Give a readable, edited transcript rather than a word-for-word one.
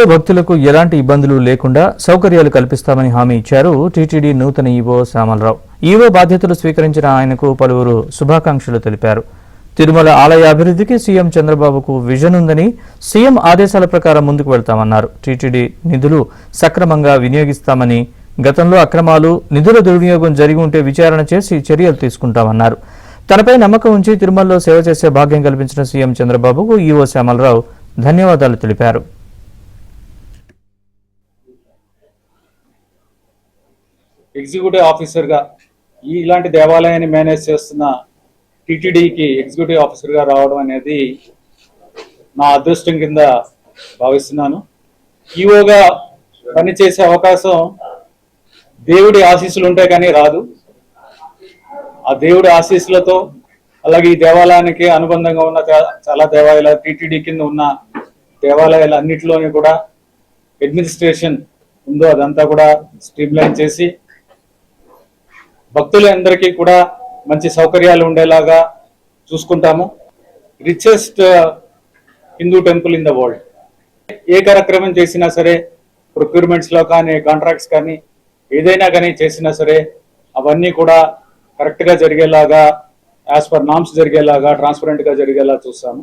తిరుమలలో భక్తులకు ఎలాంటి ఇబ్బందులు లేకుండా సౌకర్యాలు కల్పిస్తామని హామీ ఇచ్చారు టీటీడీ నూతన ఈవో శ్యామలరావు. ఈవో బాధ్యతలు స్వీకరించిన ఆయనకు పలువురు శుభాకాంక్షలు తెలిపారు. తిరుమల ఆలయ అభివృద్ధికి సీఎం చంద్రబాబుకు విజన్ ఉందని, సీఎం ఆదేశాల ప్రకారం ముందుకు వెళ్తామన్నారు. టీటీడీ నిధులు సక్రమంగా వినియోగిస్తామని, గతంలో అక్రమాలు, నిధుల దుర్వినియోగం జరిగి ఉంటే విచారణ చేసి చర్యలు తీసుకుంటామన్నారు. తనపై నమ్మకం ఉంచి తిరుమలలో సేవ చేసే భాగ్యం కల్పించిన సీఎం చంద్రబాబుకు ఈవో శ్యామలరావు ధన్యవాదాలు తెలిపారు. ఎగ్జిక్యూటివ్ ఆఫీసర్గా ఇలాంటి దేవాలయాన్ని మేనేజ్ చేస్తున్న టీటీడీకి ఎగ్జిక్యూటివ్ ఆఫీసర్గా రావడం అనేది నా అదృష్టం కింద భావిస్తున్నాను. ఈవోగా పనిచేసే అవకాశం దేవుడి ఆశీస్సులు ఉంటే కానీ రాదు. ఆ దేవుడి ఆశీస్సులతో, అలాగే ఈ దేవాలయానికి అనుబంధంగా ఉన్న చాలా దేవాలయాలు, టీటీడీ కింద ఉన్న దేవాలయాలు అన్నిటిలోని కూడా అడ్మినిస్ట్రేషన్ ఉందో అదంతా కూడా స్ట్రీమ్లైన్ చేసి భక్తులందరికీ కూడా మంచి సౌకర్యాలు ఉండేలాగా చూసుకుంటాము. Richest Hindu temple in the world. ఏ కార్యక్రమం చేసినా సరే, ప్రొక్యూర్మెంట్స్లో కానీ, కాంట్రాక్ట్స్ కానీ, ఏదైనా కానీ చేసినా సరే అవన్నీ కూడా కరెక్ట్గా జరిగేలాగా, యాజ్ పర్ నామ్స్ జరిగేలాగా, ట్రాన్స్పరెంట్గా జరిగేలా చూస్తాము.